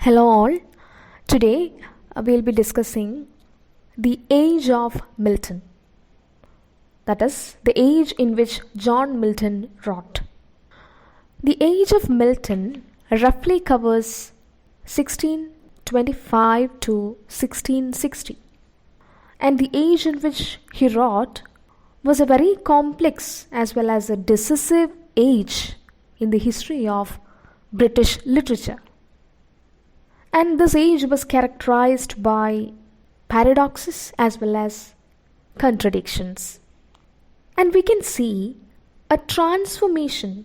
Hello all. Today we'll be discussing the age of Milton. That is, the age in which John Milton wrote. The age of Milton roughly covers 1625 to 1660. And the age in which he wrote was a very complex as well as a decisive age in the history of British literature. And this age was characterized by paradoxes as well as contradictions. And we can see a transformation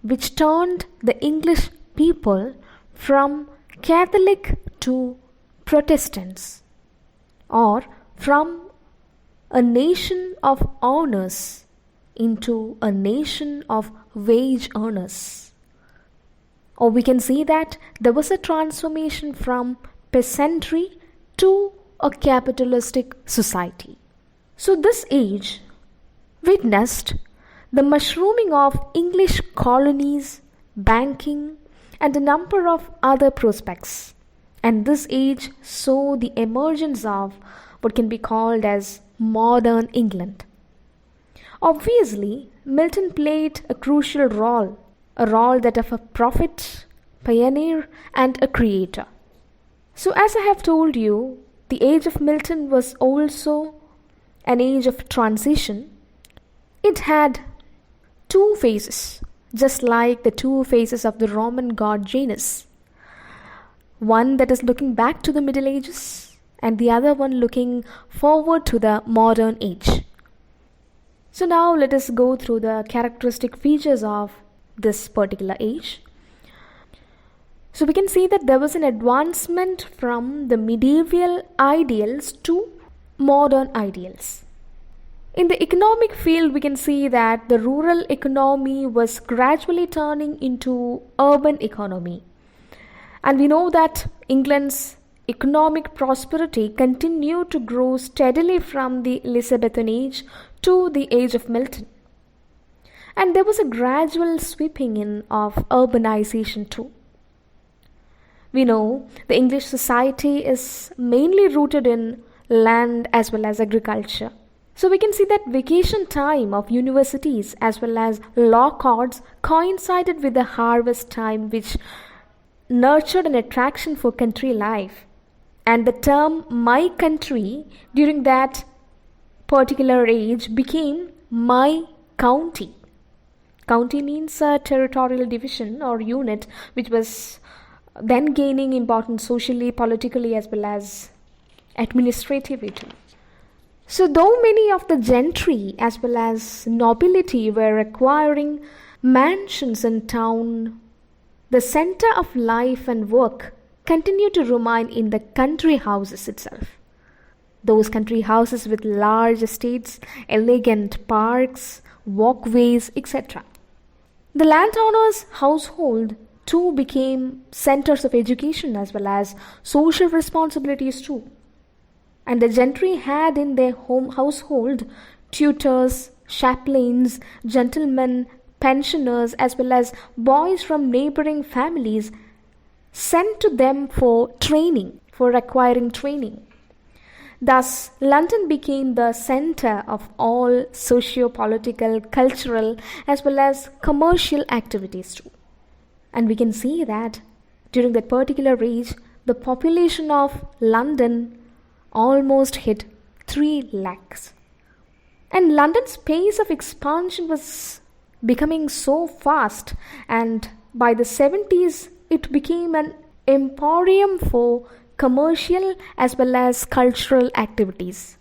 which turned the English people from Catholic to Protestants, or from a nation of earners into a nation of wage earners. Or we can see that there was a transformation from peasantry to a capitalistic society. So this age witnessed the mushrooming of English colonies, banking, and a number of other prospects. And this age saw the emergence of what can be called as modern England. Obviously, Milton played a crucial role, a role that of a prophet, pioneer, and a creator. So as I have told you, the age of Milton was also an age of transition. It had two phases, just like the two phases of the Roman god Janus. One that is looking back to the Middle Ages, and the other one looking forward to the modern age. So now let us go through the characteristic features of this particular age. So we can see that there was an advancement from the medieval ideals to modern ideals. In the economic field, we can see that the rural economy was gradually turning into urban economy. And we know that England's economic prosperity continued to grow steadily from the Elizabethan age to the age of Milton. And there was a gradual sweeping in of urbanization too. We know the English society is mainly rooted in land as well as agriculture. So we can see that vacation time of universities as well as law courts coincided with the harvest time, which nurtured an attraction for country life. And the term my country during that particular age became my county. County means a territorial division or unit which was then gaining importance socially, politically, as well as administratively too. So though many of the gentry as well as nobility were acquiring mansions in town, the center of life and work continued to remain in the country houses itself. Those country houses with large estates, elegant parks, walkways, etc. The landowner's household too became centers of education as well as social responsibilities too. And the gentry had in their household tutors, chaplains, gentlemen, pensioners, as well as boys from neighboring families sent to them for training, for acquiring training. Thus, London became the center of all socio-political, cultural, as well as commercial activities too. And we can see that during that particular age, the population of London almost hit 3 lakhs. And London's pace of expansion was becoming so fast, and by the 70s, it became an emporium for commercial as well as cultural activities.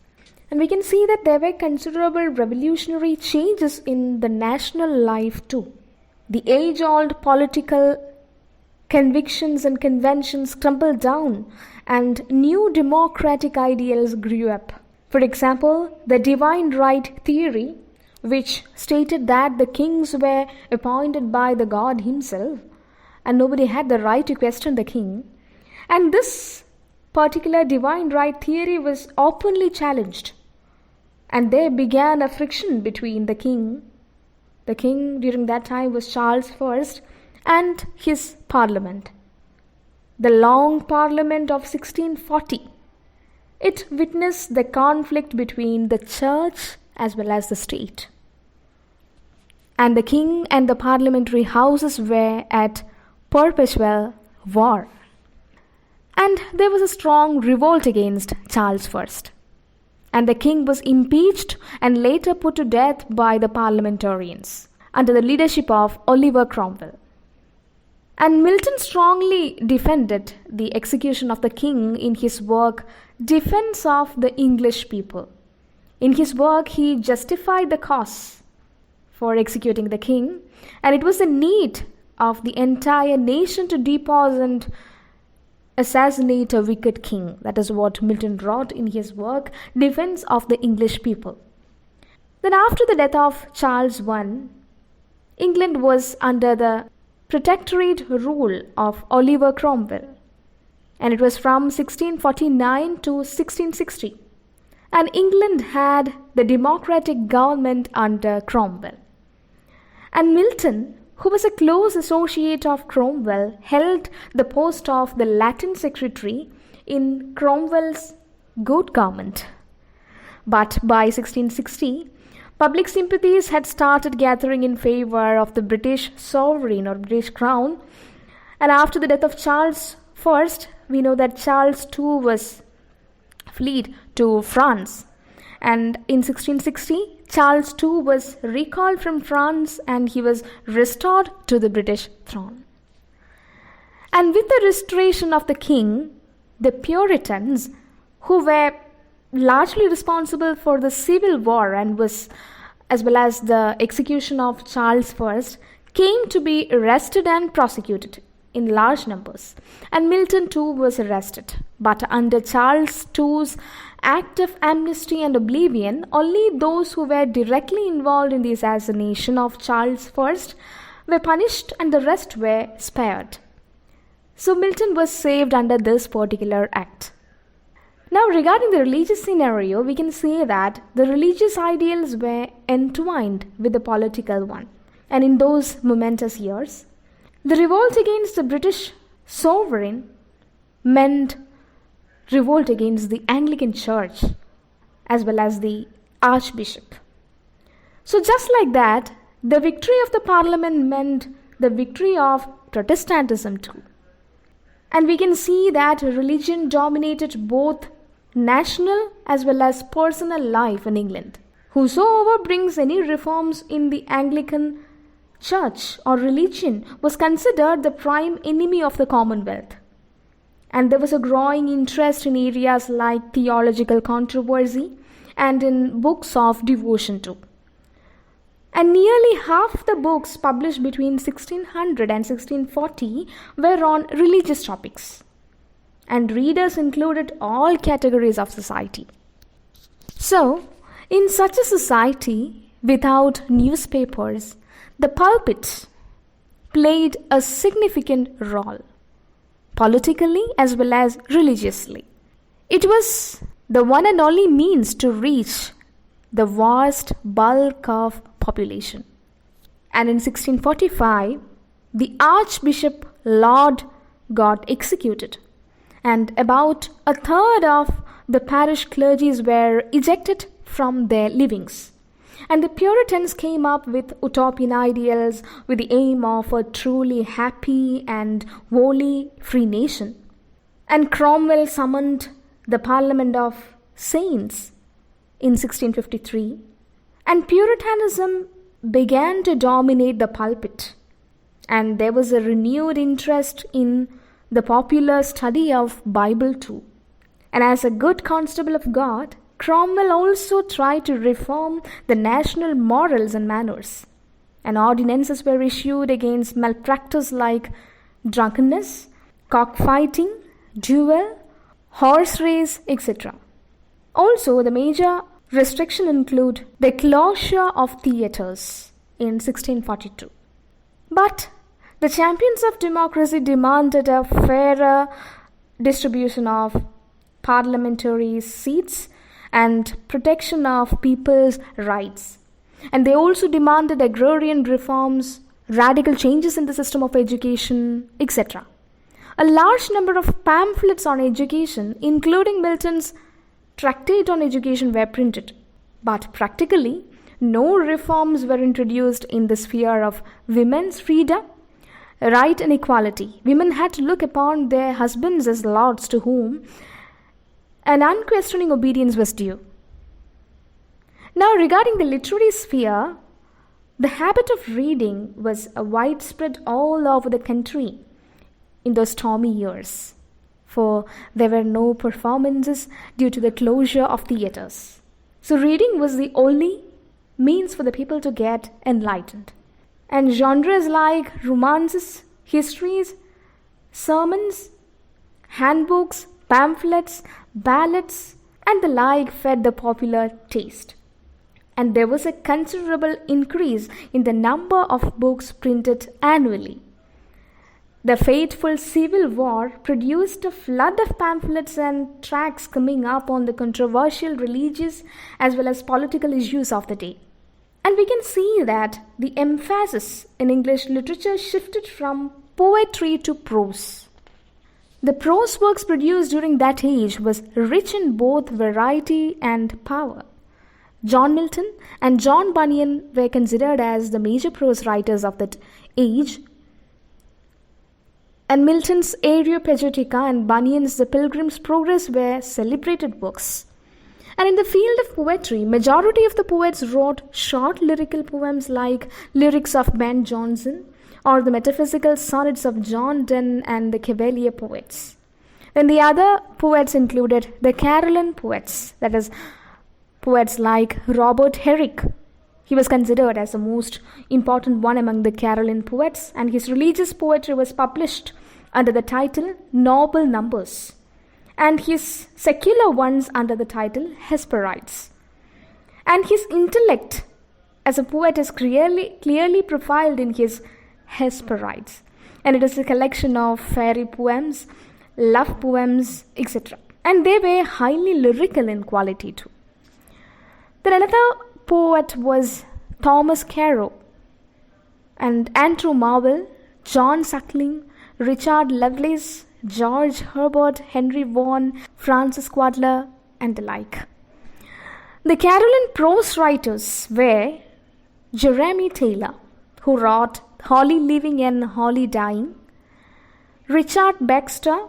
And we can see that there were considerable revolutionary changes in the national life too. The age-old political convictions and conventions crumbled down, and new democratic ideals grew up. For example, the divine right theory, which stated that the kings were appointed by the God himself, and nobody had the right to question the king. And this particular divine right theory was openly challenged. And there began a friction between the king. The king during that time was Charles I and his parliament. the Long Parliament of 1640. It witnessed the conflict between the church as well as the state. And the king and the parliamentary houses were at perpetual war. And there was a strong revolt against Charles I. And the king was impeached and later put to death by the parliamentarians under the leadership of Oliver Cromwell. And Milton strongly defended the execution of the king in his work Defense of the English People. In his work, he justified the cause for executing the king, and it was the need of the entire nation to depose and assassinate a wicked king. That is what Milton wrote in his work Defense of the English People. Then after the death of Charles I, England was under the protectorate rule of Oliver Cromwell, and it was from 1649 to 1660. And England had the democratic government under Cromwell. And Milton, who was a close associate of Cromwell, held the post of the Latin secretary in Cromwell's good government. But by 1660, public sympathies had started gathering in favor of the British sovereign or British crown. And after the death of Charles I, we know that Charles II was fled to France. And in 1660, Charles II was recalled from France and he was restored to the British throne. And with the restoration of the king, the Puritans, who were largely responsible for the Civil War and was as well as the execution of Charles I, came to be arrested and prosecuted in large numbers. And Milton too was arrested. But under Charles II's act of amnesty and oblivion, only those who were directly involved in the assassination of Charles I were punished and the rest were spared. So Milton was saved under this particular act. Now regarding the religious scenario, we can say that the religious ideals were entwined with the political one. And in those momentous years, the revolt against the British sovereign meant revolt against the Anglican Church as well as the Archbishop. So just like that, the victory of the Parliament meant the victory of Protestantism too. And we can see that religion dominated both national as well as personal life in England. Whosoever brings any reforms in the Anglican Church or religion was considered the prime enemy of the Commonwealth. And there was a growing interest in areas like theological controversy and in books of devotion too. And nearly half the books published between 1600 and 1640 were on religious topics. And readers included all categories of society. So, in such a society, without newspapers, the pulpit played a significant role, politically as well as religiously. It was the one and only means to reach the vast bulk of population. And in 1645, the Archbishop Laud got executed, and about a third of the parish clergies were ejected from their livings. And the Puritans came up with utopian ideals with the aim of a truly happy and wholly free nation. And Cromwell summoned the Parliament of Saints in 1653, and Puritanism began to dominate the pulpit. And there was a renewed interest in the popular study of Bible too. And as a good constable of God, Cromwell also tried to reform the national morals and manners. And ordinances were issued against malpractice like drunkenness, cockfighting, duel, horse race, etc. Also, the major restriction include the closure of theatres in 1642. But the champions of democracy demanded a fairer distribution of parliamentary seats and protection of people's rights. And they also demanded agrarian reforms, radical changes in the system of education, etc. A large number of pamphlets on education, including Milton's Tractate on Education, were printed. But practically, no reforms were introduced in the sphere of women's freedom, right, and equality. Women had to look upon their husbands as lords to whom an unquestioning obedience was due. Now, regarding the literary sphere, the habit of reading was widespread all over the country in those stormy years, for there were no performances due to the closure of theatres. So reading was the only means for the people to get enlightened. And genres like romances, histories, sermons, handbooks, pamphlets, ballads, and the like fed the popular taste. And there was a considerable increase in the number of books printed annually. The fateful Civil War produced a flood of pamphlets and tracts coming up on the controversial religious as well as political issues of the day. And we can see that the emphasis in English literature shifted from poetry to prose. The prose works produced during that age was rich in both variety and power. John Milton and John Bunyan were considered as the major prose writers of that age, and Milton's Areopagitica and Bunyan's The Pilgrim's Progress were celebrated works. And in the field of poetry, majority of the poets wrote short lyrical poems like Lyrics of Ben Jonson or the metaphysical sonnets of John Donne and the Cavalier poets. Then the other poets included the Caroline poets, that is, poets like Robert Herrick. He was considered as the most important one among the Caroline poets, and his religious poetry was published under the title Noble Numbers, and his secular ones under the title Hesperides. And his intellect as a poet is clearly profiled in his Hesperides, and it is a collection of fairy poems, love poems, etc. And they were highly lyrical in quality too. Then another poet was Thomas Caro, and Andrew Marvell, John Suckling, Richard Lovelace, George Herbert, Henry Vaughan, Francis Cwadler, and the like. The Caroline prose writers were Jeremy Taylor, who wrote Holly Living and Holly Dying, Richard Baxter,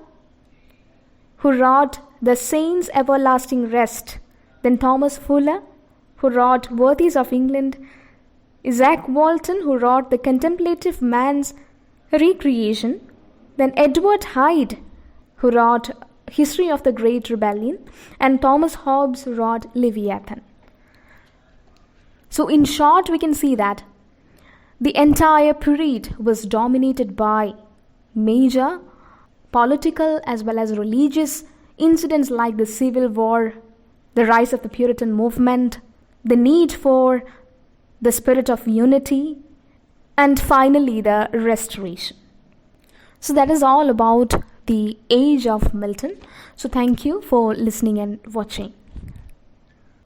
who wrote The Saints' Everlasting Rest, then Thomas Fuller, who wrote Worthies of England, Isaac Walton, who wrote The Contemplative Man's Recreation, then Edward Hyde, who wrote History of the Great Rebellion, and Thomas Hobbes, who wrote Leviathan. So in short, we can see that the entire period was dominated by major political as well as religious incidents like the Civil War, the rise of the Puritan movement, the need for the spirit of unity, and finally the Restoration. So that is all about the age of Milton. So thank you for listening and watching.